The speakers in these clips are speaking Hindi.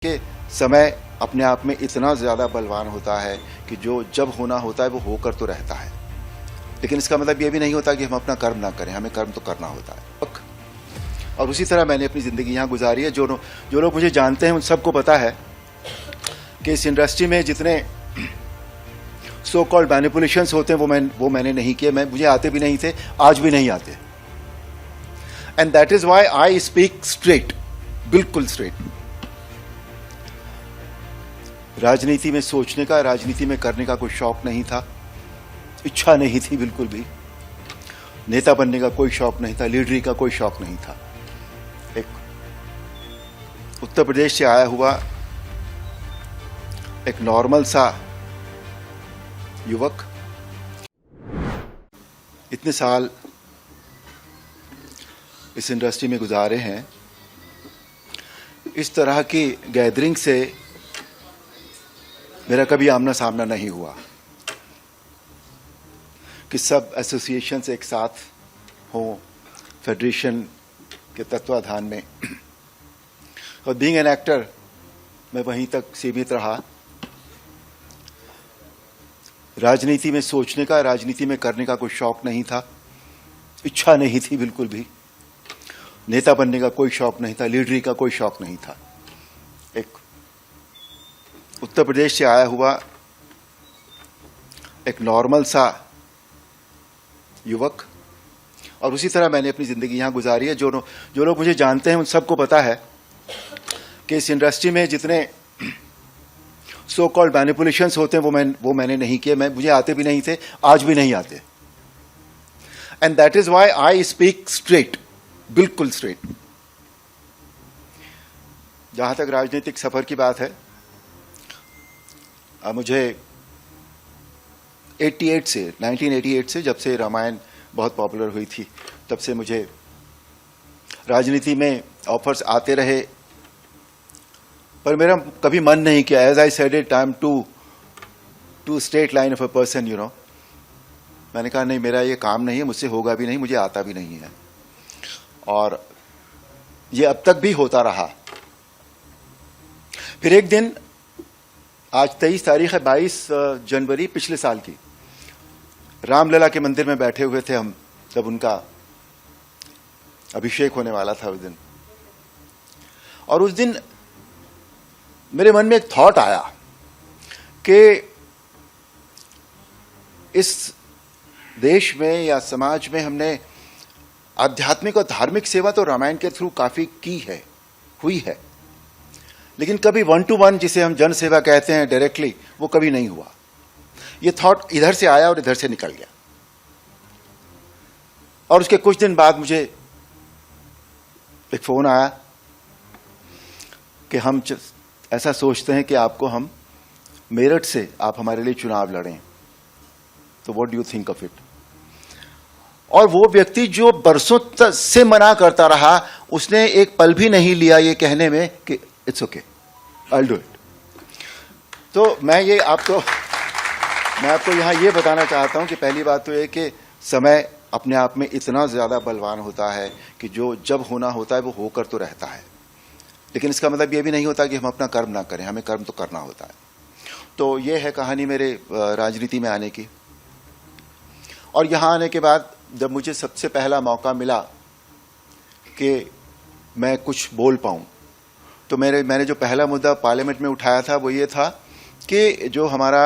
कि समय अपने आप में इतना ज़्यादा बलवान होता है कि जो जब होना होता है वो होकर तो रहता है, लेकिन इसका मतलब ये भी नहीं होता कि हम अपना कर्म ना करें, हमें कर्म तो करना होता है। और उसी तरह मैंने अपनी ज़िंदगी यहाँ गुजारी है। जो लोग मुझे जानते हैं उन सबको पता है कि इस इंडस्ट्री में जितने सो कॉल्ड मैनिपुलेशंस होते हैं वो मैंने नहीं किए। मुझे आते भी नहीं थे, आज भी नहीं आते। And that is why I speak straight, बिल्कुल स्ट्रेट। राजनीति में सोचने का, राजनीति में करने का कोई शौक नहीं था, इच्छा नहीं थी बिल्कुल भी। नेता बनने का कोई शौक नहीं था, लीडरी का कोई शौक नहीं था। एक उत्तर प्रदेश से आया हुआ एक नॉर्मल सा युवक, इतने साल इस इंडस्ट्री में गुजारे हैं, इस तरह की गैदरिंग से मेरा कभी आमना सामना नहीं हुआ कि सब एसोसिएशंस एक साथ हों फेडरेशन के तत्वाधान में। और बीइंग एन एक्टर मैं वहीं तक सीमित रहा। राजनीति में सोचने का, राजनीति में करने का कोई शौक नहीं था, इच्छा नहीं थी बिल्कुल भी। नेता बनने का कोई शौक नहीं था, लीडरी का कोई शौक नहीं था। एक उत्तर प्रदेश से आया हुआ एक नॉर्मल सा युवक, और उसी तरह मैंने अपनी ज़िंदगी यहाँ गुजारी है। जो लोग मुझे जानते हैं उन सबको पता है कि इस इंडस्ट्री में जितने सो कॉल्ड मैनिपुलेशंस होते हैं वो मैंने नहीं किए। मुझे आते भी नहीं थे, आज भी नहीं आते। And that is why I speak straight, बिल्कुल स्ट्रेट। जहाँ तक राजनीतिक सफ़र की बात है, मुझे 1988 से जब से रामायण बहुत पॉपुलर हुई थी, तब से मुझे राजनीति में ऑफर्स आते रहे, पर मेरा कभी मन नहीं किया। As I said it, I am to straight line of a person, you know. मैंने कहा नहीं, मेरा ये काम नहीं है, मुझसे होगा भी नहीं, मुझे आता भी नहीं है। और ये अब तक भी होता रहा। फिर एक दिन, आज 23 तारीख है, 22 जनवरी पिछले साल की, रामलला के मंदिर में बैठे हुए थे हम, जब उनका अभिषेक होने वाला था उस दिन। और उस दिन मेरे मन में एक थॉट आया कि इस देश में या समाज में हमने आध्यात्मिक और धार्मिक सेवा तो रामायण के थ्रू काफी की है, हुई है, लेकिन कभी 1 to 1 जिसे हम जन सेवा कहते हैं डायरेक्टली, वो कभी नहीं हुआ। ये थॉट इधर से आया और इधर से निकल गया। और उसके कुछ दिन बाद मुझे एक फोन आया कि हम ऐसा सोचते हैं कि आपको हम मेरठ से आप हमारे लिए चुनाव लड़ें, तो what do you think of it. और वो व्यक्ति जो बरसों से मना करता रहा, उसने एक पल भी नहीं लिया ये कहने में कि it's okay, I will do it. तो मैं आपको यहाँ ये बताना चाहता हूँ कि पहली बात तो ये कि समय अपने आप में इतना ज़्यादा बलवान होता है कि जो जब होना होता है वो होकर तो रहता है, लेकिन इसका मतलब ये भी नहीं होता कि हम अपना कर्म ना करें, हमें कर्म तो करना होता है। तो ये है कहानी मेरे राजनीति में आने की। और यहाँ आने के बाद जब मुझे सबसे पहला मौका मिला कि मैं कुछ बोल पाऊँ, तो मैंने जो पहला मुद्दा पार्लियामेंट में उठाया था वो ये था कि जो हमारा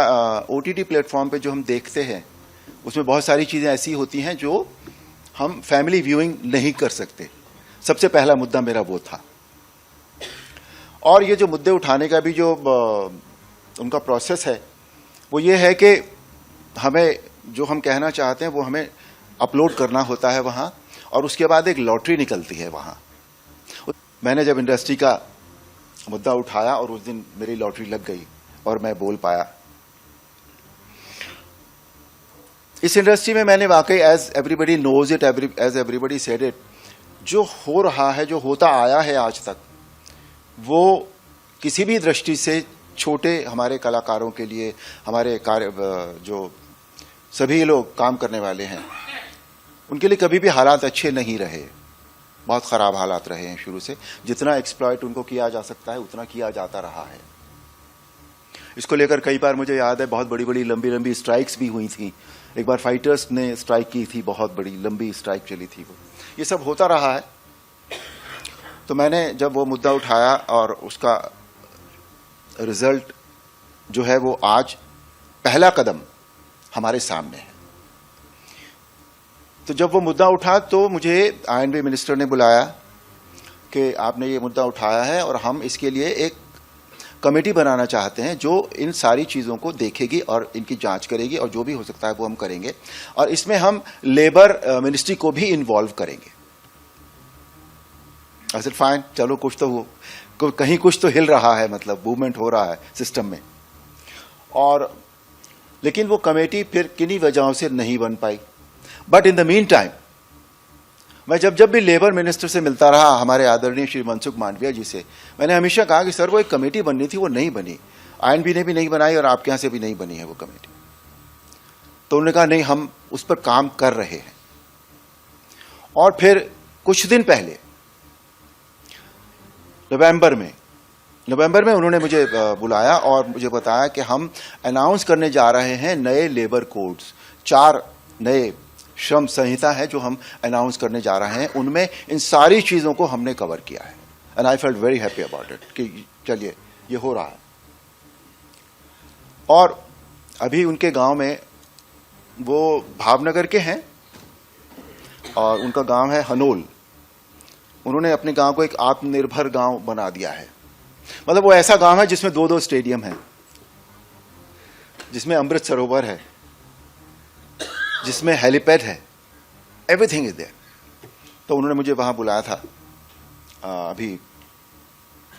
OTT प्लेटफॉर्म पे जो हम देखते हैं, उसमें बहुत सारी चीज़ें ऐसी होती हैं जो हम फैमिली व्यूइंग नहीं कर सकते। सबसे पहला मुद्दा मेरा वो था। और ये जो मुद्दे उठाने का भी जो उनका प्रोसेस है, वो ये है कि हमें जो हम कहना चाहते हैं वो हमें अपलोड करना होता है वहाँ, और उसके बाद एक लॉटरी निकलती है वहाँ। मैंने जब इंडस्ट्री का मुद्दा उठाया और उस दिन मेरी लॉटरी लग गई और मैं बोल पाया। इस इंडस्ट्री में मैंने वाकई, as everybody knows it, as everybody said it, जो हो रहा है, जो होता आया है आज तक, वो किसी भी दृष्टि से छोटे हमारे कलाकारों के लिए, हमारे जो सभी लोग काम करने वाले हैं, उनके लिए कभी भी हालात अच्छे नहीं रहे। बहुत ख़राब हालात रहे हैं शुरू से। जितना एक्सप्लॉइट उनको किया जा सकता है उतना किया जाता रहा है। इसको लेकर कई बार मुझे याद है बहुत बड़ी बड़ी लंबी लंबी स्ट्राइक्स भी हुई थी। एक बार फाइटर्स ने स्ट्राइक की थी, बहुत बड़ी लंबी स्ट्राइक चली थी। वो ये सब होता रहा है। तो मैंने जब वो मुद्दा उठाया और उसका रिजल्ट जो है वो आज पहला कदम हमारे सामने है। तो जब वो मुद्दा उठा तो मुझे आईएनबी मिनिस्टर ने बुलाया कि आपने ये मुद्दा उठाया है और हम इसके लिए एक कमेटी बनाना चाहते हैं जो इन सारी चीज़ों को देखेगी और इनकी जांच करेगी और जो भी हो सकता है वो हम करेंगे, और इसमें हम लेबर मिनिस्ट्री को भी इन्वॉल्व करेंगे। आई सेड फाइन, चलो कुछ तो हो, कहीं कुछ तो हिल रहा है, मतलब मूवमेंट हो रहा है सिस्टम में। और लेकिन वो कमेटी फिर किन्हीं वजहों से नहीं बन पाई। But in the meantime मैं जब भी लेबर मिनिस्टर से मिलता रहा, हमारे आदरणीय श्री मनसुख मांडविया जी से, मैंने हमेशा कहा कि सर वो एक कमेटी बननी थी, वो नहीं बनी, आईएनबी ने भी नहीं बनाई और आपके यहां से भी नहीं बनी है वो कमेटी। तो उन्होंने कहा नहीं, हम उस पर काम कर रहे हैं। और फिर कुछ दिन पहले नवंबर में उन्होंने मुझे बुलाया और मुझे बताया कि हम अनाउंस करने जा रहे हैं नए लेबर कोड्स, 4 नए श्रम संहिता है जो हम अनाउंस करने जा रहे हैं। उनमें इन सारी चीजों को हमने कवर किया है। And I felt very happy about it कि चलिए ये हो रहा है। और अभी उनके गांव में, वो भावनगर के हैं और उनका गांव है हनोल। उन्होंने अपने गांव को एक आत्मनिर्भर गांव बना दिया है। मतलब वो ऐसा गांव है जिसमें 2-2 स्टेडियम है, जिसमें अमृत सरोवर है, जिसमें हेलीपैड है, एवरीथिंग इज देयर। तो उन्होंने मुझे वहां बुलाया था अभी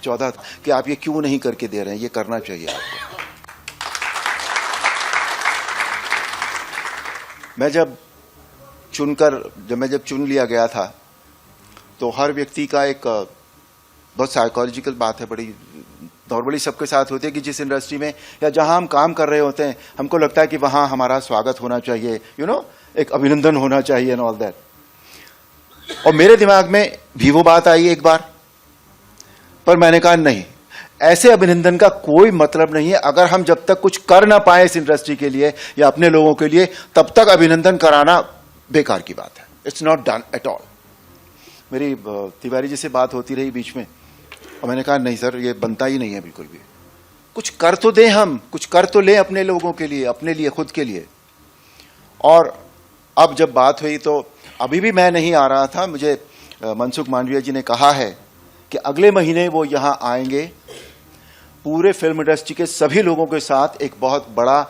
14 कि आप ये क्यों नहीं करके दे रहे हैं, ये करना चाहिए आपको। मैं जब चुन लिया गया था तो हर व्यक्ति का एक बहुत साइकोलॉजिकल बात है, बड़ी नॉर्मली सबके साथ होती है कि जिस इंडस्ट्री में या जहां हम काम कर रहे होते हैं हमको लगता है कि वहां हमारा स्वागत होना चाहिए, एक अभिनंदन होना चाहिए एंड ऑल दैट। और मेरे दिमाग में भी वो बात आई एक बार, पर मैंने कहा नहीं, ऐसे अभिनंदन का कोई मतलब नहीं है। अगर हम जब तक कुछ कर ना पाए इस इंडस्ट्री के लिए या अपने लोगों के लिए, तब तक अभिनंदन कराना बेकार की बात है। It's not done at all. मेरी तिवारी जी से बात होती रही बीच में और मैंने कहा नहीं सर, ये बनता ही नहीं है बिल्कुल भी। कुछ कर तो दें, हम कुछ कर तो लें अपने लोगों के लिए, अपने लिए, खुद के लिए। और अब जब बात हुई तो अभी भी मैं नहीं आ रहा था, मुझे मनसुख मांडविया जी ने कहा है कि अगले महीने वो यहां आएंगे, पूरे फिल्म इंडस्ट्री के सभी लोगों के साथ एक बहुत बड़ा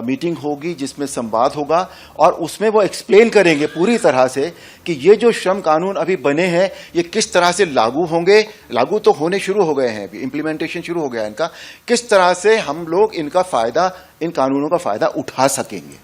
मीटिंग होगी जिसमें संवाद होगा और उसमें वो एक्सप्लेन करेंगे पूरी तरह से कि ये जो श्रम कानून अभी बने हैं ये किस तरह से लागू होंगे। लागू तो होने शुरू हो गए हैं, इंप्लीमेंटेशन शुरू हो गया है इनका, किस तरह से हम लोग इनका फायदा, इन कानूनों का फायदा उठा सकेंगे।